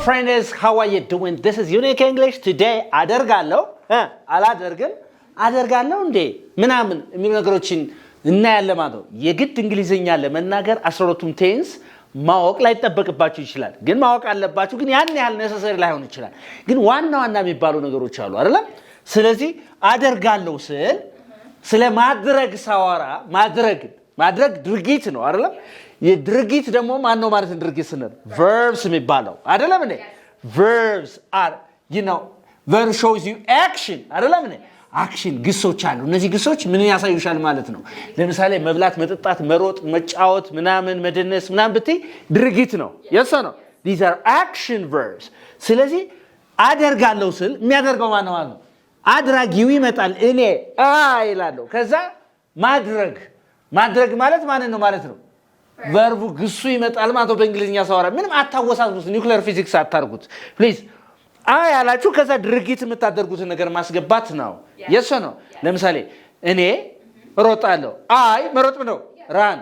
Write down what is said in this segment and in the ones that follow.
friend is how are you doing? This is Unique English. Today አደርጋለሁ አላደርግም አደርጋለሁ እንዴ ምናምን የሚሉ ነገሮችን እናያለን ማለት ነው። የግድ እንግሊዘኛ ለመናገር 12ቱም ቴንስ ማወቅ ላይ ተጠበቅባችሁ ይችላል። ግን ማወቅ አለባችሁ ግን ያን ያህል necessary ላይሆን ይችላል። ግን ዋና የሚባሉ ነገሮች አሉ አይደል? ስለዚህ አደርጋለሁ ስለ ማድረግ ሳወራ ማድረግ ድርጊት ነው አይደል? የድርጊት ደግሞ ማን ነው ማለት ድርጊት ስንል verbs የሚባለው አይደለም እንዴ? verbs are verb shows you action አይደለም እንዴ? action ግሶች አሉ። እነዚህ ግሶች ምን ያሳዩሻል ማለት ነው? ለምሳሌ መብላት፣ መጠጣት፣ መሮጥ፣ መጫወት፣ ምናምን መደነስ ምናምን ብትይ ድርጊት ነው። yes or no? These are action verbs. ስለዚህ አደርጋለሁ ስል የሚያደርገው ማን ነው ማለት ነው? አድራጊው ይመጣል እኔ ይላል። ከዛ ማድረግ ማለት ማን ነው ማለት ነው? ቨርቡ ግሱ ይመጣል ማለት ነው። በእንግሊዝኛ ሳወራ ምንም አታወሳሱት፣ ኒውክሊየር ፊዚክስ አታርጉት ፕሊዝ። ያላችሁ ከዛ ድርጊት የምታደርጉትን ነገር ማስገባት ነው። የሱ ነው። ለምሳሌ እኔ እሮጣለሁ፣ መሮጥ ነው ራን።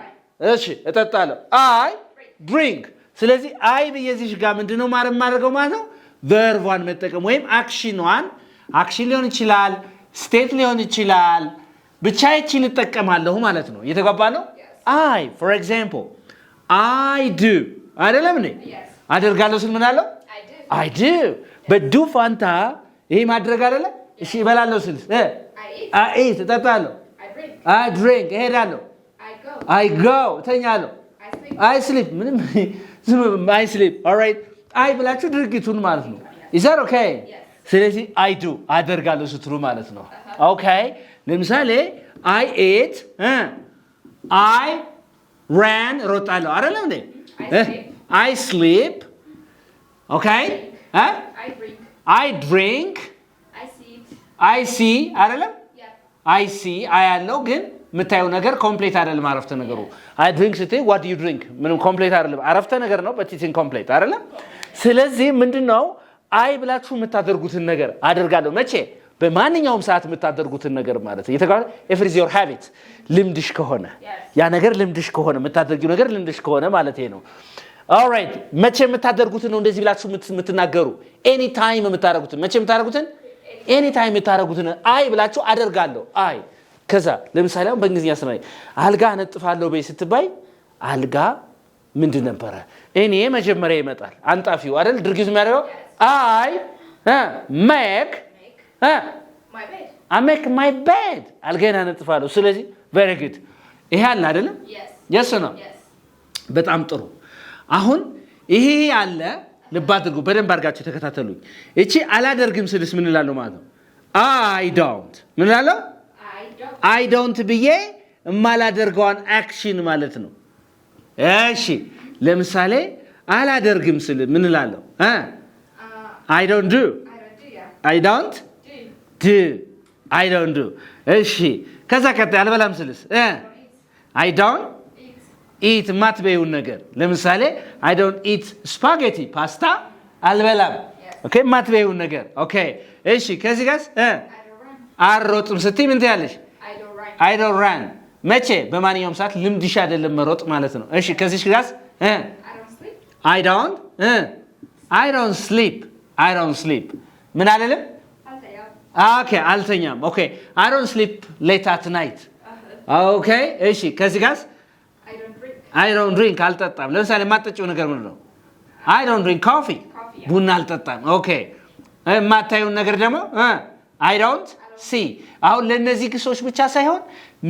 እሺ እጠጣለሁ፣ ድሪንክ። ስለዚህ በየዚህ ጋር ምንድነው ማድረገው ማለት ነው? ቨርቧን መጠቀም ወይም አክሽን ሊሆን ይችላል፣ ስቴት ሊሆን ይችላል። ብቻ ይቺን እጠቀማለሁ ማለት ነው። እየተግባባ ነው? for example I do አይደለም እንዴ? አደርጋለሁ ስል ምን አለው? I do በዱ ፋንታ ይሄ ማድረግ አይደለ? እሺ እበላለሁ ስል I eat እጠጣለሁ፣ I drink እሄዳለሁ፣ I go እተኛለሁ፣ I sleep ምንም I sleep. all right ብላችሁ ድርጊቱን ማለት ነው። is that okay? ስለዚህ I do አደርጋለሁ ስትሉ ማለት ነው። okay ለምሳሌ I ate I ran ሮጣለሁ አይደለም እንዴ? I sleep okay I drink I see አይደለም? I see ያለው ግን የምታየው ነገር ኮምፕሊት አይደለም አረፍተ ነገሩ። I drink ስትይ what do you drink ምንም ኮምፕሊት አይደለም አረፍተ ነገር ነው but it's incomplete አይደለም? ስለዚህ ምንድነው ብላችሁ የምታደርጉትን ነገር አደርጋለሁ መቼ? በማንኛውም ሰዓት የምታደርጉትን ነገር ማለት ነው። if it is your habit ልምድሽ ከሆነ ያ ነገር ልምድሽ ከሆነ የምታደርጊው ነገር ልምድሽ ከሆነ ማለት ነው። all right መቼ የምታደርጉትን ነው እንደዚህ ብላችሁ የምትናገሩ? any time የምታደርጉትን መቼ የምታደርጉትን? any time የምታደርጉትን ብላችሁ አደርጋለሁ ከዛ ለምሳሌ አሁን በእንግሊዝኛ ስናይ አልጋ አነጥፋለሁ በይ ስትባይ አልጋ ምንድን ነበረ? እኔ መጀመሪያ ይመጣል አንጣፊው አይደል? ድርጊቱ የሚያደርገው I make my bed አልጋዬን አነጥፋለሁ። ስለዚህ very good ይሄ አለ አይደል? yes or no? በጣም ጥሩ። አሁን ይሄ ያለ ልብ አድርጉ፣ በደንብ አድርጋችሁ ተከታተሉኝ። እቺ አላደርግም ስልስ ምን እላለሁ ማለት ነው? I don't ምን እላለሁ? I don't ብዬ የማላደርገውን አክሽን ማለት ነው። እሺ ለምሳሌ አላደርግም ስል ምን እላለሁ? I don't do I don't do እሺ ከዛ ቀጣይ አልበላም ስልስ I don't eat ማትበይውን ነገር ለምሳሌ I don't eat spaghetti ፓስታ አልበላም። ኦኬ ማትበይውን ነገር ኦኬ እሺ ከዚህ ጋር አልሮጥም ስትይ ምን ትያለሽ? I don't run መቼ? በማንኛውም ሰዓት ልምድሽ አይደለም መሮጥ ማለት ነው። እሺ ከዚህ ጋር I don't sleep ምን አለለም? ኦኬ አልተኛም። ኦኬ I don't sleep late at night ኦኬ እሺ ከዚህ ጋር I don't drink አልጠጣም። ለምሳሌ የማትጠጪው ነገር ምንድን ነው? I don't drink coffee ቡና አልጠጣም። ኦኬ የማታዩን ነገር ደግሞ I don't see። አሁን ለነዚህ ግሶች ብቻ ሳይሆን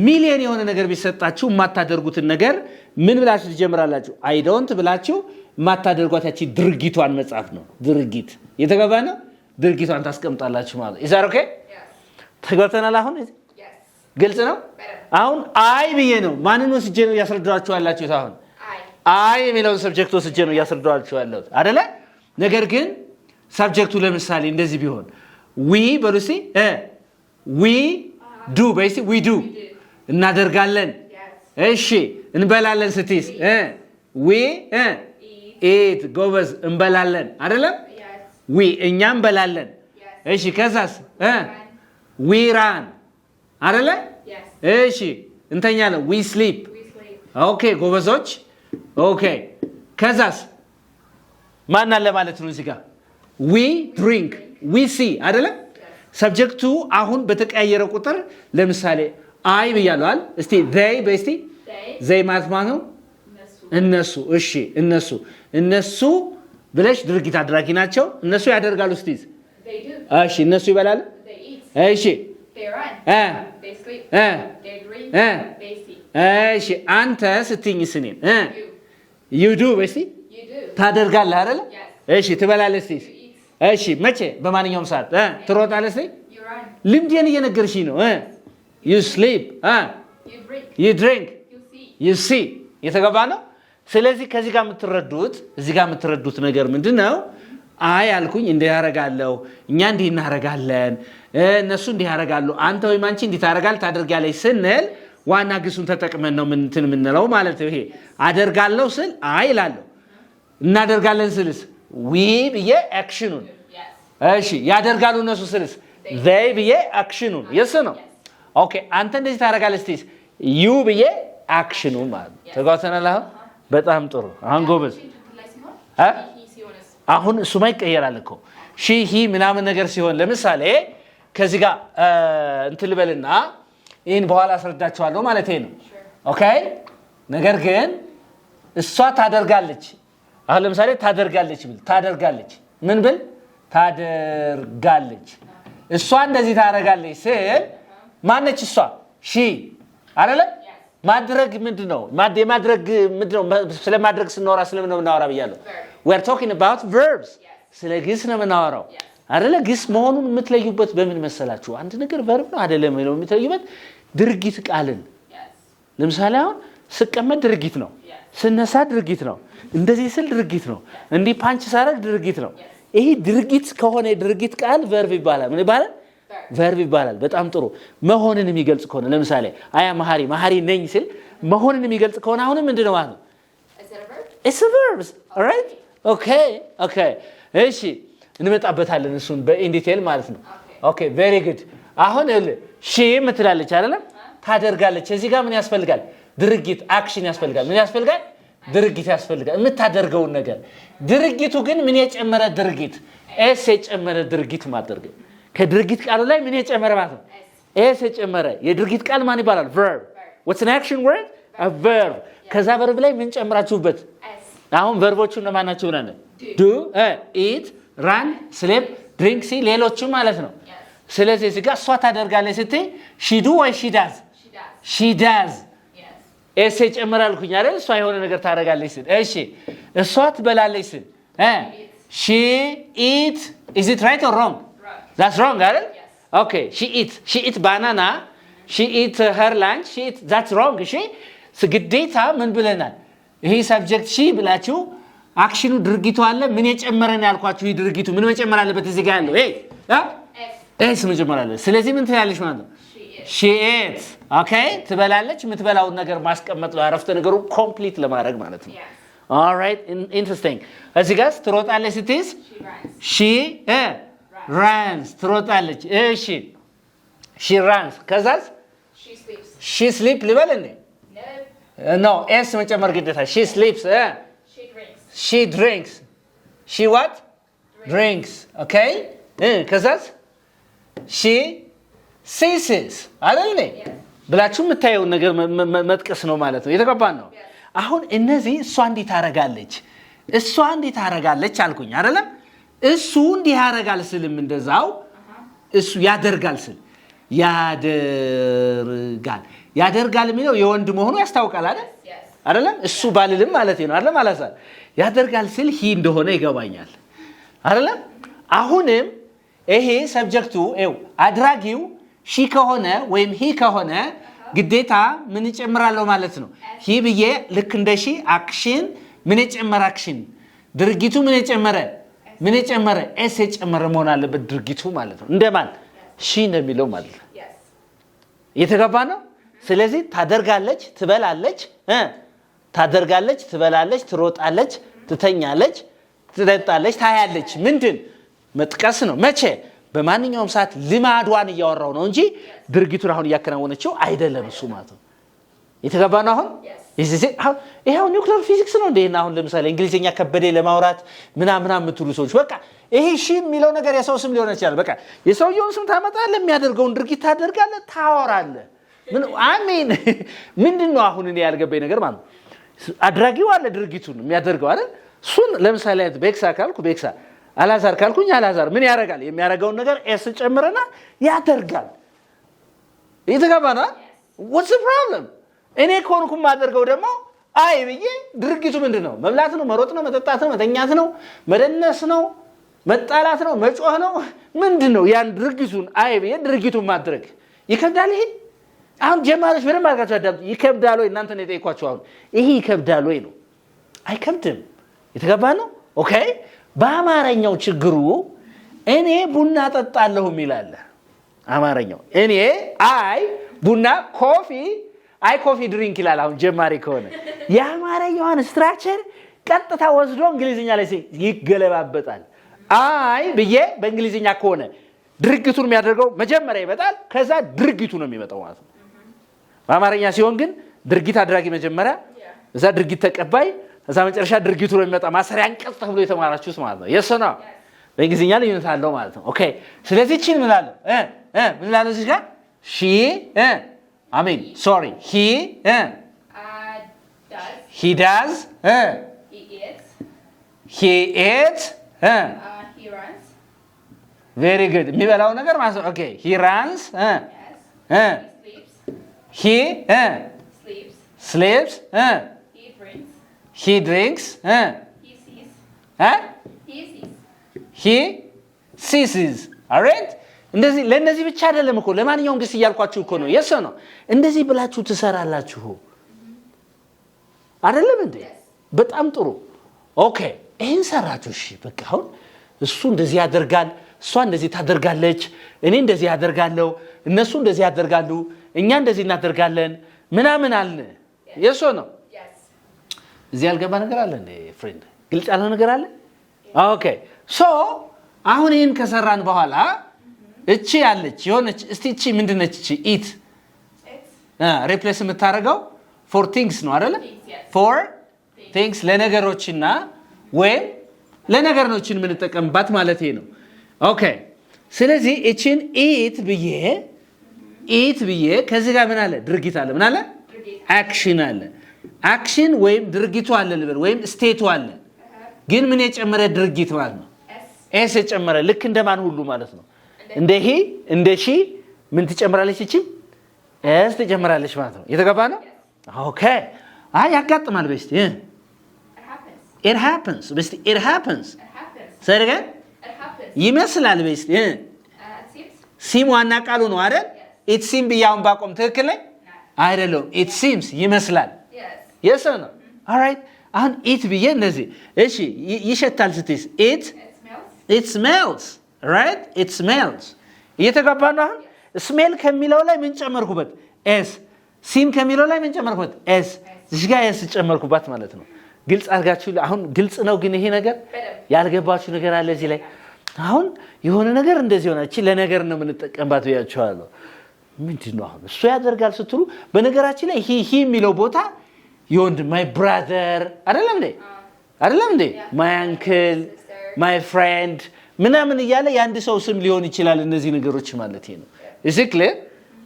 ሚሊዮን የሆነ ነገር ቢሰጣችሁ የማታደርጉትን ነገር ምን ብላችሁ ትጀምራላችሁ? I don't ብላችሁ የማታደርጓት ያቺ ድርጊቷን መጻፍ ነው። ድርጊት የተገባና ድርጊቷን ታስቀምጣላችሁ ማለት is that okay? ተግባብተናል? አሁን ግልጽ ነው። አሁን ብዬ ነው ማንን ወስጄ ነው ያስረዳችሁ ያላችሁት? አሁን የሚለውን ሰብጀክት ወስጄ ነው ያስረዳችሁ ያለሁት አይደለ? ነገር ግን ሰብጀክቱ ለምሳሌ እንደዚህ ቢሆን we በሉሲ we do በይሲ we do እናደርጋለን። እሺ እንበላለን ስትይስ we eat ጎበዝ እንበላለን አይደለም? we እኛም እንበላለን። እሺ ከዛስ we run አይደለ? እሺ እንተኛለን we sleep ኦኬ ጎበዞች ኦኬ ከዛስ ማን አለ ማለት ነው እዚህ ጋር we drink we see አይደለም ሰብጀክቱ አሁን በተቀያየረ ቁጥር ለምሳሌ አይ ብያለዋል እስቲ they በስቲ they ማለት ነው እነሱ እሺ እነሱ ብለሽ ድርጊት አድራጊ ናቸው እነሱ ያደርጋሉ እስቲ እሺ እነሱ ይበላሉ እሺ they run they sleep they drink they see እሺ አንተ ስትኝ ስኔን you do በስቲ ታደርጋለህ አይደል እሺ ትበላለህ እስቲ እሺ መቼ በማንኛውም ሰዓት ትሮጣለህ እስቲ ልምዴን እየነገርሽኝ ነው you sleep you drink you see የተገባ ነው ስለዚህ ከዚህ ጋር የምትረዱት ነገር ምንድነው አይ አልኩኝ እንዲህ ያረጋለው እኛ እንዲህ እናረጋለን እነሱ እንዲህ ያረጋሉ አንተ ወይ ማንቺ እንዲህ ታደርጋለች ስንል ዋና ግሱን ተጠቅመን ነው ምንለው ማለት ነው ይሄ አደርጋለሁ ስል አይ እላለሁ እናደርጋለን ስልስ we ብዬ አክሽኑን እሺ ያደርጋሉ እነሱ ስልስ they ብዬ አክሽኑን yes ነው ኦኬ አንተ እንደዚህ ታረጋለህ እስቲ you ብዬ አክሽኑን ማለት ተጓተናል በጣም ጥሩ አሁን ጎበዝ አሁን እሱ ማይቀየራል እኮ she he ምናምን ነገር ሲሆን ለምሳሌ ከዚህ ጋር እንትን ልበልና ይሄን በኋላ አስረዳችኋለሁ ማለት ነው ኦኬ ነገር ግን እሷ ታደርጋለች አሁን ለምሳሌ ታደርጋለች ምን ብል ታደርጋለች እሷ እንደዚህ ታደርጋለች ስል ማነች እሷ she አይደለ ማድረግ ምንድነው ስለማድረግ ስናወራ ስለምን ነው እናወራ ብያለሁ we are talking about verbs ስለ ግስ ነው የምናወራው አይደለ ግስ መሆኑን የምትለዩበት በምን መሰላችሁ አንድ ነገር verb ነው አይደለም ነው የምትለዩበት ድርጊት ቃልን ለምሳሌ አሁን ስቀመጥ ድርጊት ነው ስነሳ ድርጊት ነው እንደዚህ ስል ድርጊት ነው እንዲህ ፓንች ሳረግ ድርጊት ነው ይሄ ድርጊት ከሆነ ድርጊት ቃል verb ይባላል ምን ይባላል verb ይባላል በጣም ጥሩ መሆንን የሚገልጽ ከሆነ ለምሳሌ አያ መሐሪ ነኝ ስል መሆንን የሚገልጽ ከሆነ አሁን ምንድነው ማለት ነው it's a verb all right okay እሺ እንመጣበታለን እሱን በኢን ዲቴል ማለት ነው okay very good አሁን she ምትላለች አይደለም ታደርጋለች እዚህ ጋር ምን ያስፈልጋል ድርጊት አክሽን ያስፈልጋል ምን ያስፈልጋል ድርጊት ያስፈልጋል የምታደርገው ነገር ድርጊቱ ግን ምን የጨመረ ድርጊት ኤስ የጨመረ ድርጊት ማድረግ ከድርጊት ቃሉ ላይ ምን የጨመረ ማለት ነው ኤስ የጨመረ የድርጊት ቃል ማን ይባላል verb what's an action word a verb ከዛ verb ላይ ምን ጨምራችሁበት አሁን verboቹ እነማን ናቸው ብለን do eat run sleep drink see ሌሎቹ ማለት ነው ስለዚህ እዚህ ጋር እሷ ታደርጋለች ስትይ she do ወይ she does ኤስ የጨመራልኩኝ አይደል እሷ የሆነ ነገር ታደርጋለች ስል እሺ እሷ ትበላለች ስል she eat is it right or wrong that's wrong አይደል okay she eat banana she eat her lunch that's wrong እሺ ግዴታ ምን ብለናል ይሄ ሰብጀክት she ብላችሁ አክሽኑ ድርጊቱ አለ ምን የጨመረን ያልኳችሁ ይሄ ድርጊቱ ምን መጨመር አለበት እዚህ ጋር ያለው ኤስ መጨመር አለ ስለዚህ ምን ትላለች ማለት ነው she eats okay ትበላለች የምትበላው ነገር ማስቀመጥ ነው አረፍተ ነገሩ ኮምፕሊት ለማድረግ ማለት ነው all right interesting እዚህ ጋር ትሮጣለች ስትይዝ she runs ትሮጣለች እሺ she runs ከዛስ she sleeps ልበል እንዴ no ኤስ መጨመር ግዴታ she sleeps she drinks she what drinks okay ከዛስ she ceases አይደል ብላችሁ የምታየው ነገር መጥቀስ ነው ማለት ነው የተቀባን ነው አሁን እነዚህ እሷ እንዴት ታረጋለች አልኩኝ አይደለም እሱ እንዲህ ያረጋል ስልም እንደዛው እሱ ያደርጋል ስል ያደርጋል የሚለው የወንድ መሆኑ ያስታውቃል አይደለም እሱ ባልልም ማለት ነው አይደለም አላሳል ያደርጋል ስል ሂ እንደሆነ ይገባኛል አይደለም አሁንም ይሄ ሰብጀክቱ አድራጊው ሺ ከሆነ ወይም ሂ ከሆነ ግዴታ ምን ይጨምራል ማለት ነው ሂ ብዬ ልክ እንደ ሺ አክሽን ምን ይጨመር አክሽን ድርጊቱ ምን ይጨመረ ኤስ ይጨመረ መሆን አለበት ድርጊቱ ማለት ነው እንደማን ሺ ነው የሚለው ማለት ነው የተገባ ነው ስለዚህ ታደርጋለች ትበላለች ትሮጣለች ትተኛለች ትጠጣለች ታያለች ምንድን መጥቀስ ነው መቼ በማንኛውም ሰዓት ልማዷን እያወራው ነው እንጂ ድርጊቱን አሁን እያከናወነችው አይደለም እሱ ማለት ነው የተገባ ነው አሁን ይሄው ኒውክሌር ፊዚክስ ነው እንዴ? አሁን ለምሳሌ እንግሊዘኛ ከበደ ለማውራት ምናምን የምትሉ ሰዎች በቃ ይሄ ሺ የሚለው ነገር የሰው ስም ሊሆን ይችላል። በቃ የሰውየውን ስም ታመጣለህ፣ የሚያደርገውን ድርጊት ታደርጋለህ፣ ታወራለህ። አሜን። ምንድነው አሁን እኔ ያልገባኝ ነገር ማለት ነው? አድራጊው አለ ድርጊቱን የሚያደርገው አይደል? እሱን ለምሳሌ ቤክሳ ካልኩ ቤክሳ፣ አላዛር ካልኩኝ አላዛር ምን ያደርጋል? የሚያደርገውን ነገር ኤስ ጨምረና ያደርጋል። ይተጋባና what's the problem? እኔ ኮንኩ ማደርገው ደግሞ አይ ብዬ ድርጊቱ ምንድነው? መብላት ነው፣ መሮጥ ነው፣ መጠጣት ነው፣ መተኛት ነው፣ መደነስ ነው፣ መጣላት ነው፣ መጮህ ነው፣ ምንድነው? ያን ድርጊቱን አይ ብዬ ድርጊቱን ማድረግ ይከብዳል። ይሄ አሁን ጀማሪዎች በደንብ አድርጋችሁ አዳምጡ። ይከብዳል ወይ? እናንተ ነው የጠየኳችሁ። አሁን ይሄ ይከብዳል ወይ ነው? አይከብድም። የተገባ ነው። ኦኬ። በአማርኛው ችግሩ እኔ ቡና ጠጣለሁ የሚላል አማርኛው። እኔ አይ ቡና ኮፊ አይ ኮፊ ድሪንክ ይላል። አሁን ጀማሪ ከሆነ የአማርኛውን ስትራክቸር ቀጥታ ወስዶ እንግሊዝኛ ላይ ይገለባበጣል። አይ ብዬ በእንግሊዝኛ ከሆነ ድርጊቱን የሚያደርገው መጀመሪያ ይመጣል፣ ከዛ ድርጊቱ ነው የሚመጣው ማለት ነው። በአማርኛ ሲሆን ግን ድርጊት አድራጊ መጀመሪያ፣ እዛ ድርጊት ተቀባይ፣ እዛ መጨረሻ ድርጊቱ ነው የሚመጣ። ማሰሪያ አንቀጽ ተብሎ የተማራችሁት ማለት ነው። የስ ነው። በእንግሊዝኛ ልዩነት አለው ማለት ነው። ኦኬ። ስለዚህ እቺን ምን አለ ምን አለ እዚህ ጋር ሺ አሜን ሶሪ ሂ does he eats very good የሚበላው ነገር ማለት ነው። ኦኬ he runs he sleeps he drinks he sees alright እንደዚህ ለነዚህ ብቻ አይደለም እኮ ለማንኛውም ግስ እያልኳችሁ እኮ ነው። የሰው ነው እንደዚህ ብላችሁ ትሰራላችሁ አይደለም እንዴ? በጣም ጥሩ ኦኬ። ይሄን ሰራችሁ። እሺ በቃ አሁን እሱ እንደዚህ ያደርጋል፣ እሷ እንደዚህ ታደርጋለች፣ እኔ እንደዚህ ያደርጋለሁ፣ እነሱ እንደዚህ ያደርጋሉ፣ እኛ እንደዚህ እናደርጋለን ምናምን አለ። የሰው ነው እዚህ ያልገባ ነገር አለ እንዴ ፍሬንድ? ግልጽ ያለው ነገር አለ? ኦኬ ሶ አሁን ይሄን ከሰራን በኋላ እቺ ያለች የሆነች እስቲ እቺ ምንድነች? እቺ ኢት ሪፕሌስ የምታደርገው ፎር ቲንግስ ነው አይደለ? ፎር ቲንግስ ለነገሮችና ወይም ለነገሮችን የምንጠቀምባት ማለት ነው። ኦኬ ስለዚህ እቺን ኢት ብዬ ከዚህ ጋር ምን አለ? ድርጊት አለ። ምን አለ? አክሽን አለ። አክሽን ወይም ድርጊቱ አለ ልበል፣ ወይም ስቴቱ አለ። ግን ምን የጨመረ ድርጊት ማለት ነው? ኤስ የጨመረ ልክ እንደማን ሁሉ ማለት ነው። እንደ ሂ እንደ ሺ ምን ትጨምራለች? እቺ ኤስ ትጨምራለች ማለት ነው። የተገባ ነው። ኦኬ አይ ያጋጥማል። በስቲ it happens በስቲ it happens ሰረገ ይመስላል። በስቲ ሲም ዋና ቃሉ ነው አይደል? it seem ቢያውን ባቆም ትክክል ላይ አይደለም። it seems ይመስላል። yes ነው። alright አሁን it ብዬ እንደዚህ እሺ ይሸታል ስትይስ it smells right it smells እየተጋባ ነው። አሁን ስሜል ከሚለው ላይ ምን ጨመርኩበት? ኤስ ሲም ከሚለው ላይ ምን ጨመርኩበት? ኤስ እዚህ ጋር ኤስ ጨመርኩበት ማለት ነው። ግልጽ አድርጋችሁ አሁን ግልጽ ነው። ግን ይሄ ነገር ያልገባችሁ ነገር አለ እዚህ ላይ። አሁን የሆነ ነገር እንደዚህ ሆነ። እቺ ለነገር ነው የምንጠቀምባት ብያችኋለሁ። ምንድነው አሁን እሱ ያደርጋል ስትሉ በነገራችን ላይ ሂ የሚለው ቦታ የወንድ ማይ ብራዘር አይደለም እንዴ ማይ አንክል ማይ ፍሬንድ ምናምን እያለ የአንድ ሰው ስም ሊሆን ይችላል። እነዚህ ነገሮች ማለት ነው። እዚህ ክሊር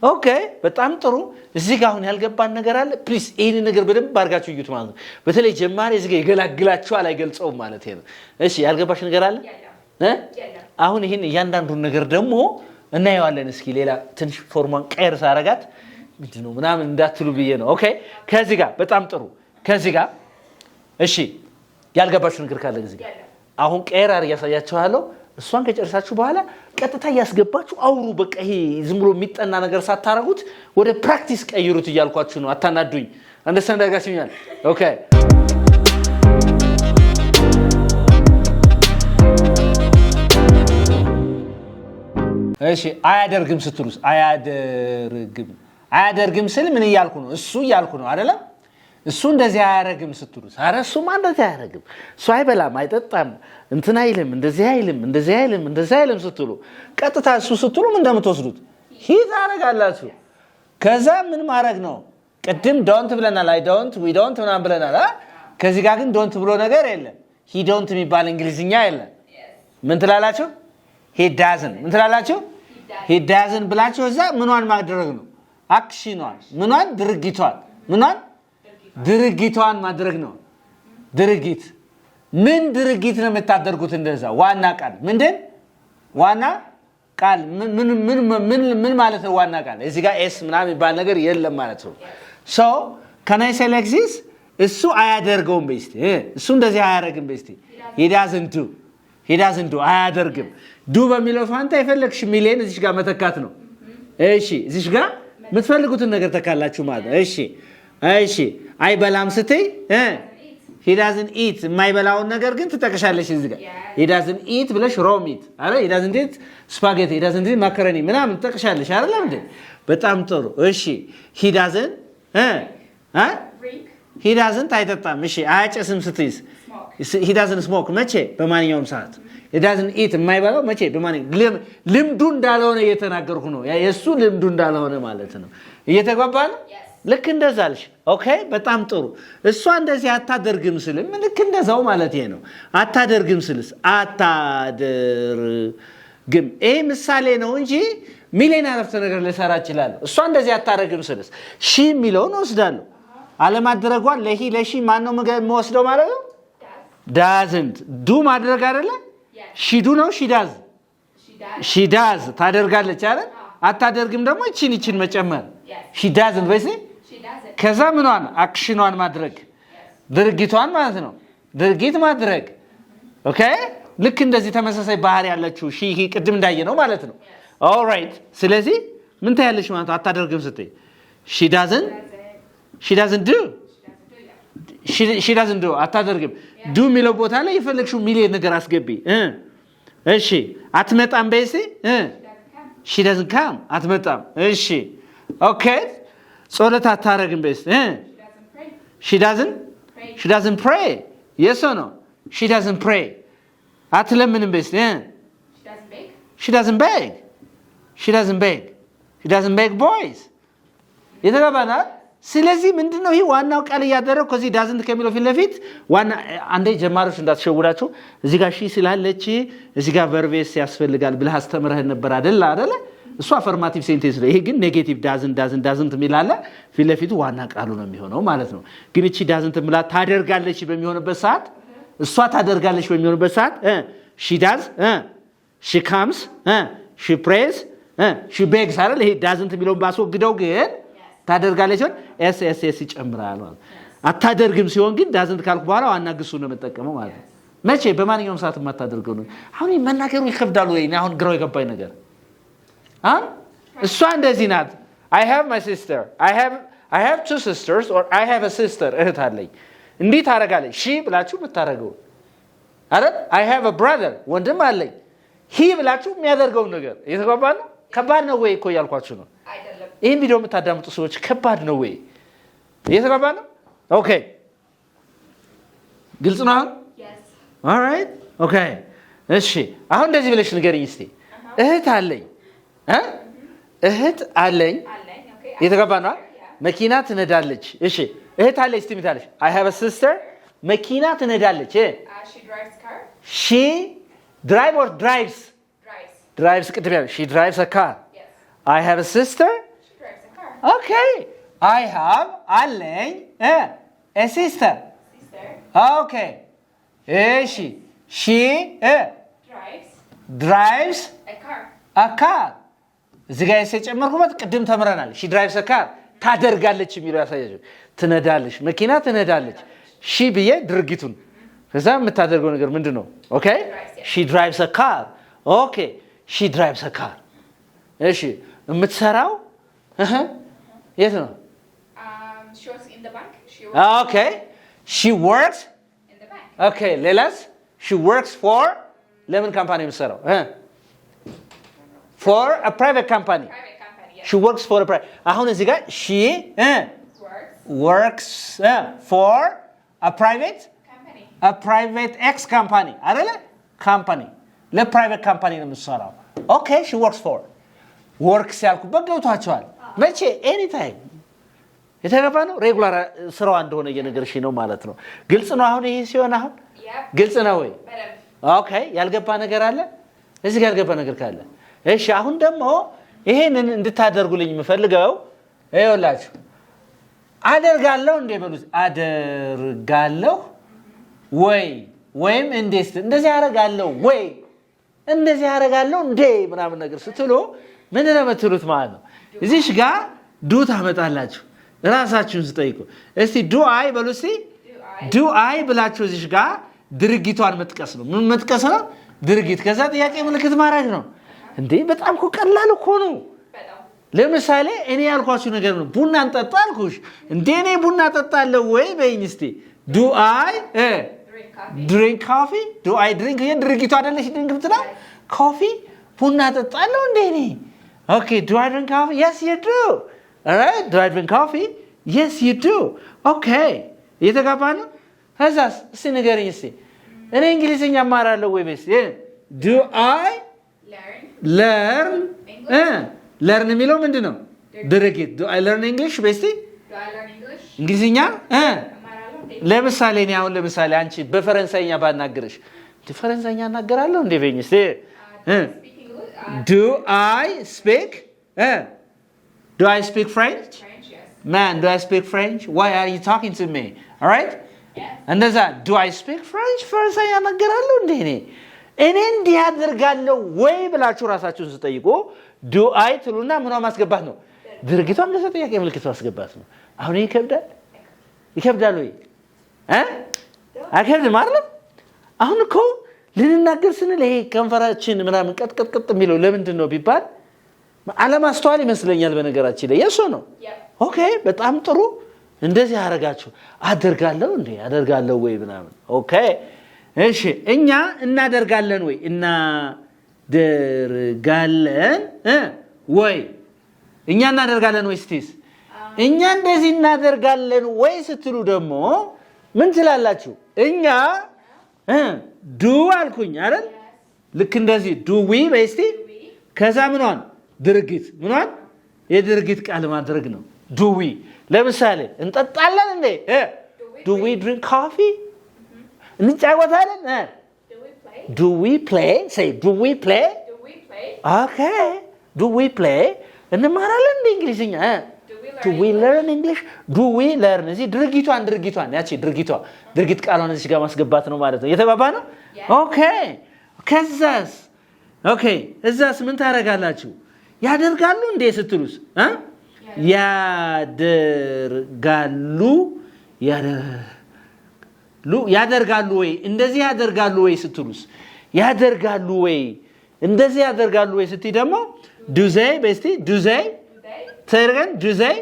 ኦኬ። በጣም ጥሩ። እዚህ ጋር አሁን ያልገባን ነገር አለ። ፕሊዝ ይሄን ነገር በደንብ አድርጋችሁ እዩት ማለት ነው። በተለይ ጀማሪ እዚህ ጋር ይገላግላችኋል፣ አይገልጸውም ማለት ነው። እሺ ያልገባሽ ነገር አለ? አሁን ይሄን እያንዳንዱን ነገር ደግሞ እናየዋለን። እስኪ ሌላ ትንሽ ፎርማን ቀየር ሳረጋት ምንድነው ምናምን እንዳትሉ ብዬ ነው። ኦኬ ከዚህ ጋር በጣም ጥሩ። ከዚህ ጋር እሺ ያልገባችሁ ነገር ካለ እዚህ ጋር አሁን ቀየር አድርጌ ያሳያችኋለሁ። እሷን ከጨረሳችሁ በኋላ ቀጥታ ያስገባችሁ አውሩ። በቃ ይሄ ዝም ብሎ የሚጠና ነገር ሳታረጉት ወደ ፕራክቲስ ቀይሩት እያልኳችሁ ነው። አታናዱኝ። አንደርስታንድ አድርጋችሁኛል? ኦኬ እሺ አያደርግም ስትሉስ አያደርግም ስል ምን እያልኩ ነው? እሱ እያልኩ ነው አይደለም? እሱ እንደዚህ አያረግም ስትሉስ አረ እሱማ እንደዚህ አያረግም፣ እሱ አይበላም፣ አይጠጣም፣ እንትን አይልም፣ እንደዚህ አይልም ስትሉ ቀጥታ እሱ ስትሉ ምን እንደምትወስዱት ሂ ታረጋላችሁ። ከዛ ምን ማድረግ ነው? ቅድም ዶንት ብለናል አይ ዶንት ዊ ዶንት ምናምን ብለናል ከዚህ ጋር ግን ዶንት ብሎ ነገር የለም he don't የሚባል እንግሊዝኛ የለም ምን ትላላችሁ he doesn't ምን ትላላችሁ he doesn't ብላችሁ እዛ ምኗን ማድረግ ነው አክሽኗን ምኗን ድርጊቷን ማድረግ ነው ድርጊት ምን ድርጊት ነው የምታደርጉት እንደዛ ዋና ቃል ምንድን ዋና ቃል ምን ማለት ነው ዋና ቃል እዚህ ጋር ኤስ ምናምን የሚባል ነገር የለም ማለት ነው so can I say like this እሱ አያደርገውም በስቲ እሱ እንደዚህ አያደርግም በስቲ he doesn't do አያደርግም ዱ በሚለው ፋንታ የፈለግሽ ሚሊየን እዚህ ጋር መተካት ነው እሺ እዚህ ጋር የምትፈልጉትን ነገር ተካላችሁ ማለት ነው እሺ አይበላም ስትይ he doesn't eat የማይበላውን ነገር ግን ትጠቅሻለሽ እዚህ ጋር he doesn't eat ብለሽ raw meat አረ he doesn't eat spaghetti he doesn't eat macaroni ምናምን ትጠቅሻለሽ አይደል እንዴ በጣም ጥሩ እሺ he doesn't he doesn't አይጠጣም እሺ አያጨስም ስትይስ he doesn't smoke መቼ በማንኛውም ሰዓት he doesn't eat የማይበላው መቼ በማንኛውም ልምዱ እንዳልሆነ እየተናገርኩ ነው የሱ ልምዱ እንዳልሆነ ማለት ነው እየተግባባን ልክ እንደዛልሽ ኦኬ በጣም ጥሩ እሷ እንደዚህ አታደርግም ስልም ልክ እንደዛው ማለት ነው አታደርግም ስልስ አታደርግም ይሄ ምሳሌ ነው እንጂ ሚሊየን አረፍተ ነገር ልሰራ ይችላል እሷ እንደዚህ አታደርግም ስልስ ሺ ሚሊዮን ወስዳለሁ አለማድረጓን ለሺ ማን ነው የምወስደው ማለት ነው doesn't do ማድረግ አይደለ she do ነው she does ታደርጋለች አይደል አታደርግም ደግሞ እቺን መጨመር she doesn't ወይስ ከዛ ምኗን አክሽኗን ማድረግ ድርጊቷን ማለት ነው ድርጊት ማድረግ ኦኬ ልክ እንደዚህ ተመሳሳይ ባህሪ ያለችው ሺ ቅድም እንዳየነው ማለት ነው ኦልራይት ስለዚህ ምን ታያለሽ ማለት አታደርግም ስትይ she doesn't do አታደርግም do የሚለው ቦታ ላይ የፈለግሽው ሚሊየን ነገር አስገቢ እሺ አትመጣም በይሲ she doesn't come አትመጣም እሺ ኦኬ ጸሎት አታረግም በይሲ she doesn't pray yes or no she doesn't pray አትለምንም በይሲ she doesn't beg boys የተገባና ስለዚህ ምንድነው ይሄ ዋናው ቃል ያደረው ከዚህ ዳዝንት ከሚለው ፊት ለፊት ዋና አንዴ ጀማሪዎች እንዳትሸውዳቸው እዚህ ጋር ሺ ስላለች እዚህ ጋር ቨርቤስ ያስፈልጋል ብለህ አስተምረህ ነበር አይደል እሱ አፈርማቲቭ ሴንቴንስ ነው ይሄ ግን ኔጌቲቭ ዳዝንት ሚላለ ፊት ለፊቱ ዋና ቃሉ ነው የሚሆነው ማለት ነው ግን እቺ ዳዝንት ምላ ታደርጋለች በሚሆንበት ሰዓት እሷ ታደርጋለች በሚሆንበት ሰዓት she does she comes she prays she begs አይደል ይሄ ዳዝንት ሚለውን ባስወግደው ግን ታደርጋለች ኤስ ይጨምራል ማለት አታደርግም ሲሆን ግን ዳዝንት ካልኩ በኋላ ዋና ግሱ ነው መጠቀመው ማለት ነው መቼ በማንኛውም ሰዓት ማታደርገው ነው አሁን መናገሩ ይከብዳል ወይ አሁን ግራው የገባኝ ነገር እሷ እንደዚህ ናት I have my sister I have two sisters or I have a sister እህት አለኝ እንዴት ታረጋለች ሺ ብላችሁ ብታረገው አይደል I have a brother ወንድም አለኝ he ብላችሁ የሚያደርገው ነገር የተገባን ከባድ ነው ወይ እኮ ያልኳችሁ ነው አይደለም ይሄን ቪዲዮ የምታዳምጡ ሰዎች ከባድ ነው ወይ የተገባን ኦኬ ግልጽ ነው yes all right okay እሺ አሁን እንደዚህ ብለሽ ንገሪኝ እስቲ እህት አለኝ እህት አለኝ የተገባና መኪና ትነዳለች እሺ እህት አለኝ እስቲ ምታለሽ I have a sister መኪና ትነዳለች she drives ቅድም ያለው she drives a car yes I have a sister she drives a car okay I have አለኝ a sister okay እሺ she drives a car እዚህ ጋር የጨመርኩበት ቅድም ተምረናል she drives a car ታደርጋለች የሚለው ያሳያችሁ ትነዳለች መኪና ትነዳለች she ብዬ ድርጊቱን ከዛ የምታደርገው ነገር ምንድነው okay she drives a car okay she drives a car እሺ የምትሰራው የት ነው she works in the bank okay she works in the bank okay ሌላስ she works for lemon company የምትሰራው for a private company yes. she works for a private አሁን እዚህ ጋር she works for a private X company አይደለ company ለፕራይቬት ካምፓኒ ነው የምትሰራው okay she works for works ያልኩበት ገብቷቸዋል መቼ anytime የተገባ ነው ሬጉላር ስራዋ እንደሆነ እየነገርሽ ነው ማለት ነው ግልጽ ነው አሁን ይሄ ሲሆን አሁን ግልጽ ነው ወይ ኦኬ ያልገባ ነገር አለ እዚህ ጋር ያልገባ ነገር ካለ እሺ አሁን ደግሞ ይሄንን እንድታደርጉልኝ የምፈልገው ይኸውላችሁ አደርጋለሁ እንደ በሉት አደርጋለሁ ወይ ወይም እንደዚህ አደርጋለሁ ወይ እንደዚህ አደርጋለሁ እንደ ምናምን ነገር ስትሉ ምንድን ነው የምትሉት ማለት ነው እዚህሽ ጋር ዱ ታመጣላችሁ ራሳችሁን ስጠይቁ እስቲ ዱ አይ በሉ እስቲ ዱ አይ ብላችሁ እዚህሽ ጋር ድርጊቷን መጥቀስ ነው ምን መጥቀስ ነው ድርጊት ከዛ ጥያቄ ምልክት ማድረግ ነው እንዴ በጣም ቀላል እኮ ነው ለምሳሌ እኔ ያልኳችሁ ነገር ነው ቡና እንጠጣ አልኩሽ እንዴ እኔ ቡና ጠጣለሁ ወይ በይኝ እስቲ ዱ አይ drink coffee do I drink ድርጊቱ አይደለሽ ድሪንክ ብትላ coffee ቡና ጠጣለሁ እንዴ እኔ okay do I drink coffee yes you do all right do I drink coffee yes you do okay የተጋባ ነው ከዛስ እስቲ ንገሪኝ እስቲ እኔ እንግሊዝኛ እማራለሁ ወይ በስ do I learn የሚለው ምንድነው ድርጊት do I learn English በስ do I learn English እንግሊዝኛ ለምሳሌ እኔ አሁን ለምሳሌ አንቺ በፈረንሳይኛ ባናገርሽ ፈረንሳይኛ እናገራለሁ እንዴ በኝ እስቲ do I speak French yes. Man do I speak French why are you talking to me all right እንደዛ do I speak French ፈረንሳይኛ እናገራለሁ እንዴ እኔ እንዲህ አደርጋለሁ ወይ ብላችሁ ራሳችሁን ስጠይቁ do I ትሉና ምኗ ማስገባት ነው ድርጊቷን ለጥያቄ ምልክት ማስገባት ነው አሁን ይከብዳል ወይ አከብድ ማለት አሁን እኮ ልንናገር ስንል ይሄ ከንፈራችን ምናምን ቀጥቀጥ የሚለው ለምንድን ነው ቢባል አለማስተዋል ይመስለኛል በነገራችን ላይ የሱ ነው ኦኬ በጣም ጥሩ እንደዚህ አረጋችሁ አደርጋለሁ ወይ ምናምን ኦኬ እሺ እኛ እናደርጋለን ወይ እናደርጋለን ወይ እኛ እናደርጋለን ወይ ስቲስ እኛ እንደዚህ እናደርጋለን ወይ ስትሉ ደግሞ ምን ትላላችሁ እኛ ዱ አልኩኝ አይደል ልክ እንደዚህ ዱ ዊ በስቲ ከዛ ምንዋን ድርጊት ምንዋን የድርጊት ቃል ማድረግ ነው ዱ ዊ ለምሳሌ እንጠጣለን እንዴ ዱ ዊ ድሪንክ ኮፊ እንጫወታለን ዱ ዊ ፕሌይ say do we play okay do we play እንማራለን እንደ እንግሊዝኛ do we learn English do we learn እዚህ ድርጊቷን ያቺ ድርጊት ቃሏን እዚህ ጋር ማስገባት ነው ማለት ነው የተባባ ነው ኦኬ ከዛስ ኦኬ እዛስ ምን ታረጋላችሁ ያደርጋሉ እንዴ ስትሉስ ያደርጋሉ ወይ እንደዚህ ያደርጋሉ ወይ ስትሉስ ያደርጋሉ ወይ እንደዚህ ያደርጋሉ ወይ ስትይ ደግሞ do they በስቲ do they ተርገን do they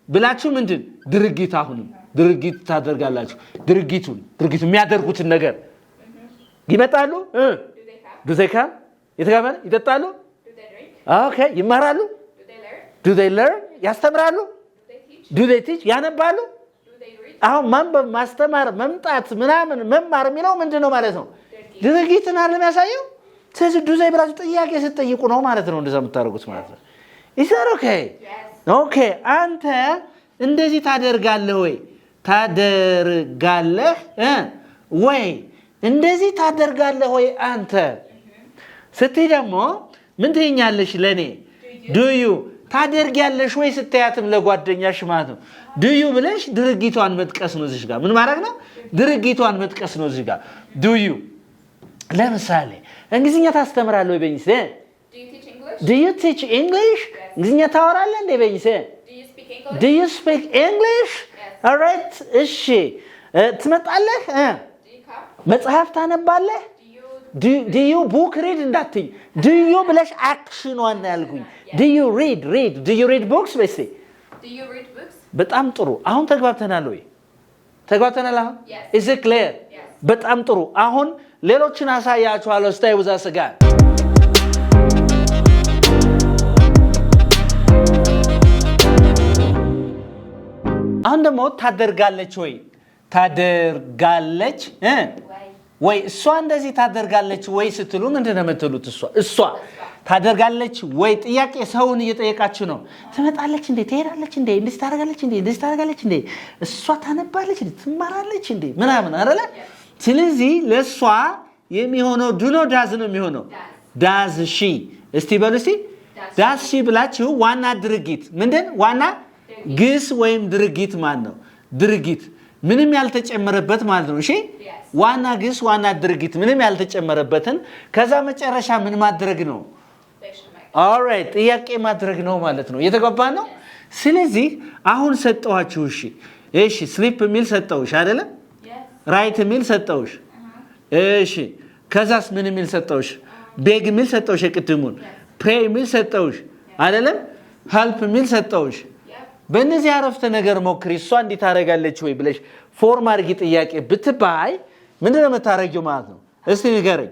ብላችሁ ምንድን ድርጊት አሁንም ድርጊት ታደርጋላችሁ ድርጊቱን የሚያደርጉትን ነገር ይመጣሉ do they come የተጋባለ ይጠጣሉ ኦኬ ይማራሉ do they learn ያስተምራሉ do they teach ያነባሉ አሁን ማንበብ ማስተማር መምጣት ምናምን መማር የሚለው ምንድነው ማለት ነው ድርጊትን አይደል የሚያሳየው ስለዚህ do they ብላችሁ ጥያቄ ስትጠይቁ ነው ማለት ነው እንደዛ የምታደርጉት ማለት ነው is that okay ኦኬ አንተ እንደዚህ ታደርጋለህ ወይ እንደዚህ ታደርጋለህ ወይ አንተ ስትይ ደግሞ ምን ትይኛለሽ ለኔ do you ታደርጊያለሽ ወይ ስትያትም ለጓደኛሽ ማለት ነው do you ብለሽ ድርጊቷን መጥቀስ ነው እዚህ ጋር ምን ማድረግ ነው ድርጊቷን መጥቀስ ነው እዚህ ጋር do you ለምሳሌ እንግሊዝኛ ታስተምራለህ ወይ በእንግሊዝ do you teach English እንግሊዝኛ ታወራለህ እንዴ በእንግሊዝ do you speak English all right እሺ ትመጣለህ መጽሐፍ ታነባለህ do you book read እንዳትይ do you ብለሽ አክሽን ዋና ያልኩኝ do you read books በስቲ do you read books በጣም ጥሩ አሁን ተግባብተናል አሁን is it clear በጣም ጥሩ አሁን ሌሎችን አሳያችኋለሁ stay with us again አሁን ደግሞ ታደርጋለች ወይ እሷ እንደዚህ ታደርጋለች ወይ ስትሉ ምንድነው የምትሉት? እሷ ታደርጋለች ወይ ጥያቄ ሰውን እየጠየቃችሁ ነው። ትመጣለች እንዴ? ትሄዳለች እንዴ? እንደዚህ ታደርጋለች እንዴ? እንደዚህ ታደርጋለች እንዴ? እሷ ታነባለች እንዴ? ትማራለች እንዴ? ምናምን አይደለ? ስለዚህ ለሷ የሚሆነው ዱኖ ዳዝ ነው የሚሆነው። ዳዝ ሺ እስቲ በሉ እስቲ ዳዝ ሺ ብላችሁ ዋና ድርጊት ምንድን ዋና ግስ ወይም ድርጊት ማለት ነው። ድርጊት ምንም ያልተጨመረበት ማለት ነው። እሺ ዋና ግስ ዋና ድርጊት ምንም ያልተጨመረበትን ከዛ መጨረሻ ምን ማድረግ ነው? ኦልራይት ጥያቄ ማድረግ ነው ማለት ነው። እየተገባ ነው። ስለዚህ አሁን ሰጠዋችሁ። እሺ ስሊፕ የሚል ሰጠውሽ አይደለ? ራይት የሚል ሰጠውሽ። እሺ ከዛስ ምን የሚል ሰጠውሽ? ቤግ የሚል ሰጠውሽ። የቅድሙን ፕሬይ የሚል ሰጠውሽ አይደለም? ሄልፕ የሚል ሰጠውሽ። በእነዚህ አረፍተ ነገር ሞክሪ። እሷ እንዲህ ታደርጋለች ወይ ብለሽ ፎርም አድርጊ ጥያቄ ብትባይ ምንድነው የምታደርጊው ማለት ነው? እስቲ ንገረኝ።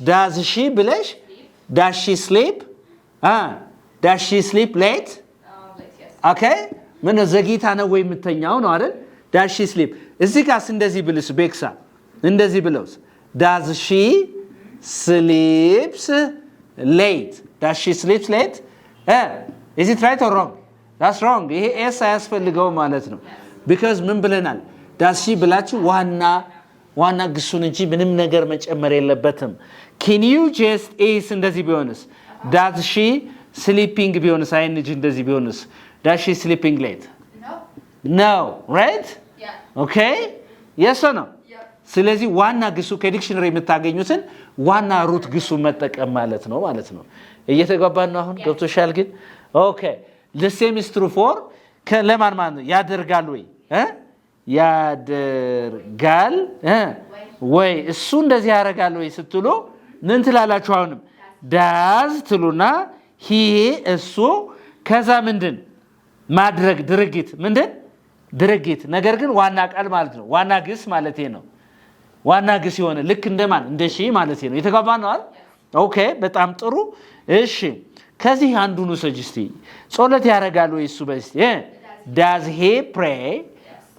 ዳዝ ሺ ብለሽ ዳዝ ሺ ስሊፕ ዳዝ ሺ ስሊፕ ሌት ኦኬ። ምን ዘግይታ ነው ወይ የምተኛው ነው አይደል? ዳዝ ሺ ስሊፕ። እዚህ ጋርስ እንደዚህ ብልስ ቤክሳ እንደዚህ ብለውስ ዳዝ ሺ ስሊፕስ ሌት ዳዝ ሺ ስሊፕስ ሌት ኢዝ ኢት ራይት ኦር ሮንግ? that's wrong። ይሄ ኤስ አያስፈልገው ማለት ነው። because ምን ብለናል? ዳዝ ሺ ብላችሁ ዋና ግሱን እንጂ ምንም ነገር መጨመር የለበትም። can you just is እንደዚህ ቢሆንስ? ዳዝ ሺ sleeping ቢሆንስ? አይንጂ እንደዚህ ቢሆንስ? ዳዝ ሺ sleeping late? no right? okay yes or no? ስለዚህ ዋና ግሱ ከዲክሽነሪ የምታገኙትን ዋና ሩት ግሱ መጠቀም ማለት ነው እየተገባን ነው አሁን ገብቶሻል ግን okay the same is true for ለማን ማለት ነው? ያደርጋል ወይ ያደርጋል ወይ እሱ እንደዚህ ያደርጋል ወይ ስትሉ ምን ትላላችሁ? አሁንም ዳዝ ትሉና ሂ እሱ ከዛ ምንድን ማድረግ ድርጊት ምንድን ድርጊት ነገር ግን ዋና ቃል ማለት ነው። ዋና ግስ ማለት ነው። ዋና ግስ የሆነ ልክ እንደማን እንደ ሺ ማለት ነው። የተጋባን ነው አይደል? ኦኬ በጣም ጥሩ። እሺ ከዚህ አንዱን ሰጅስቲ ጾለት ያደርጋል ወይ እሱ በስቲ does he pray?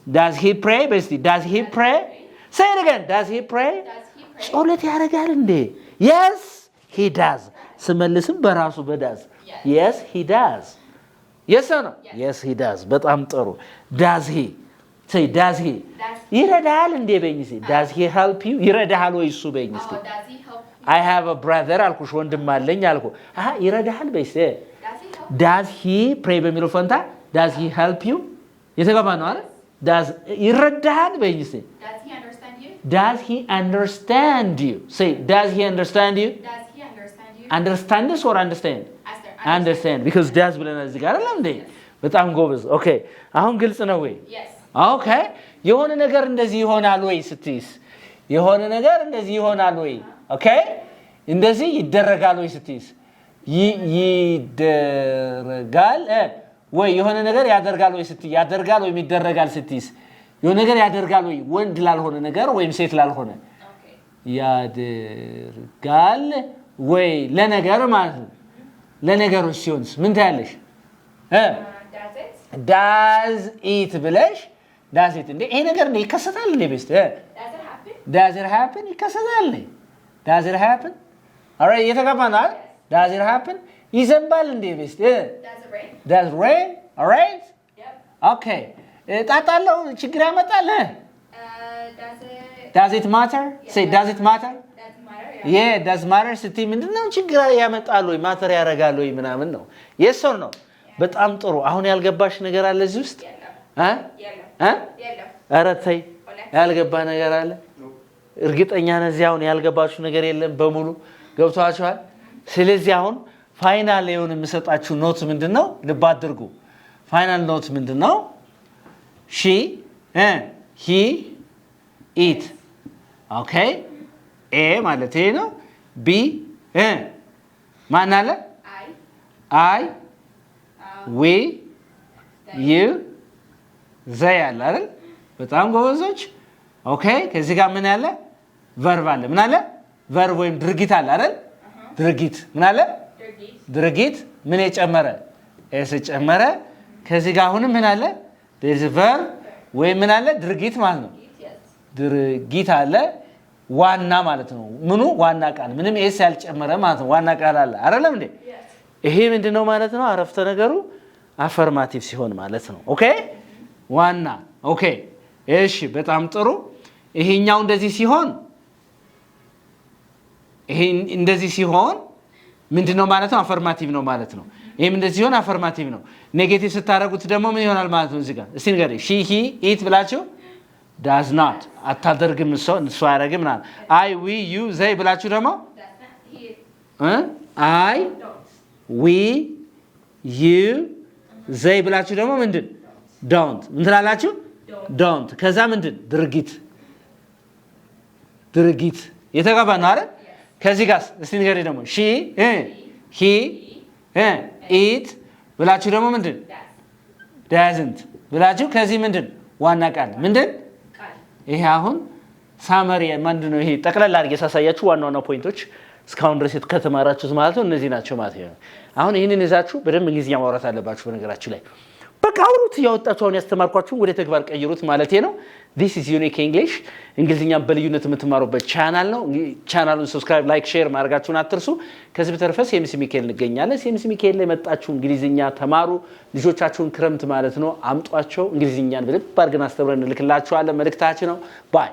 does he pray በስቲ does he pray? say it again does he pray? ጾለት ያደርጋል እንዴ? yes he does ስመልስም በራሱ በዳዝ yes he does yes or no? yes he does በጣም ጥሩ። does he say does he ይረዳል እንዴ በእኝ እስቲ does he help you ይረዳል ወይ እሱ በእኝ እስቲ I have a brother አልኩሽ ወንድም አለኝ አልኩ ይረዳል በይስ does he pray በሚለው ፈንታ does he help you የተገባ ነው አይደል? does ይረዳል በይኝ እስቲ does he understand you say does he understand you understand this or understand understand because does ብለናል እዚህ ጋር አይደል እንዴ? በጣም ጎበዝ። ኦኬ አሁን ግልጽ ነው ወይ? ኦኬ የሆነ ነገር እንደዚህ ይሆናል ወይ ስትይስ የሆነ ነገር እንደዚህ ይሆናል ወይ ኦኬ እንደዚህ ይደረጋል ወይ ስትይስ ይደረጋል ወይ የሆነ ነገር ያደርጋል ወይ ስትይ ያደርጋል ወይ ይደረጋል ስትይስ የሆነ ነገር ያደርጋል ወይ ወንድ ላልሆነ ነገር ወይም ሴት ላልሆነ ያደርጋል ወይ ለነገር ማለት ነው። ለነገሮች ሲሆንስ ምን ታያለሽ? does it ብለሽ does it እንዴ ይሄ ነገር እንዴ ይከሰታል እንዴ በስተ does it happen ይከሰታል እንዴ does it happen alright የተጋባናል does it happen ይዘንባል እንዴ በስተ does it rain alright okay ጣጣለው ችግር ያመጣል does it matter say does it matter yeah does matter ስትይ ምንድነው ችግር ያመጣል ወይ ማተር ያረጋል ወይ ምናምን ነው yes or no? በጣም ጥሩ። አሁን ያልገባሽ ነገር አለ እዚህ ውስጥ ኧረ ተይ ያልገባ ነገር አለ? እርግጠኛ ነኝ እዚህ አሁን ያልገባችሁ ነገር የለም በሙሉ ገብቷችኋል። ስለዚህ አሁን ፋይናል የሆነ የምሰጣችሁ ኖት ምንድነው? ልብ አድርጉ። ፋይናል ኖት ምንድነው? she he it ኦኬ ኤ ማለት ይሄ ነው። ቢ ማን አለ? አይ we you they አለ አይደል? በጣም ጎበዞች። ኦኬ ከዚህ ጋር ምን አለ? ቨርብ አለ። ምን አለ? ቨርብ ወይም ድርጊት አለ አይደል? ድርጊት ምን አለ? ድርጊት ምን የጨመረ? ኤስ ጨመረ። ከዚህ ጋር አሁንም ምን አለ? there is verb ወይ ምን አለ? ድርጊት ማለት ነው። ድርጊት አለ። ዋና ማለት ነው ምኑ ዋና ቃል ምንም ኤስ ያልጨመረ ማለት ነው ዋና ቃል አለ አይደለም እንዴ ይሄ ምንድነው ማለት ነው አረፍተ ነገሩ አፈርማቲቭ ሲሆን ማለት ነው ኦኬ ዋና ኦኬ እሺ በጣም ጥሩ ይሄኛው እንደዚህ ሲሆን ምንድነው ማለት ነው አፈርማቲቭ ነው ማለት ነው ይሄም እንደዚህ ሲሆን አፈርማቲቭ ነው ኔጌቲቭ ስታረጉት ደግሞ ምን ይሆናል ማለት ነው እዚህ ጋር እስቲ ንገሪ ሺ ሂ ኢት ብላችሁ does not አታደርግም እሱ አያረግም ማለት I we you they ብላችሁ ደግሞ I we you they ብላችሁ ደግሞ ምንድን don't ምን ትላላችሁ don't ከዛ ምንድን ድርጊት የተቀባና አይደል ከዚህ ጋር እስቲ ንገሪ ደግሞ she he it ብላችሁ ደግሞ ምንድን doesn't ብላችሁ ከዚህ ምንድን ዋና ቃል ምንድን ይሄ አሁን ሳመሪ ምንድነው ይሄ ጠቅላላ አድርጌ ሳሳያችሁ ዋና ፖይንቶች እስካሁን ድረስ ከተማራችሁት ማለት ነው እነዚህ ናቸው ማለት ነው አሁን ይሄንን ይዛችሁ በደንብ እንግሊዝኛ ማውራት አለባችሁ በነገራችሁ ላይ በቃ አውሩት ያወጣችሁ አሁን ያስተማርኳችሁ ወደ ተግባር ቀይሩት ማለት ነው this is unique english እንግሊዝኛ በልዩነት የምትማሩበት ቻናል ነው ቻናሉን ሰብስክራይብ ላይክ ሼር ማድረጋችሁን አትርሱ ከዚህ በተረፈ ሲኤምሲ ሚካኤል እንገኛለን ሲኤምሲ ሚካኤል ላይ መጣችሁ እንግሊዝኛ ተማሩ ልጆቻችሁን ክረምት ማለት ነው አምጧቸው እንግሊዝኛን በደንብ አድርገን አስተምረን ልክላችኋለን መልእክታችን ነው ባይ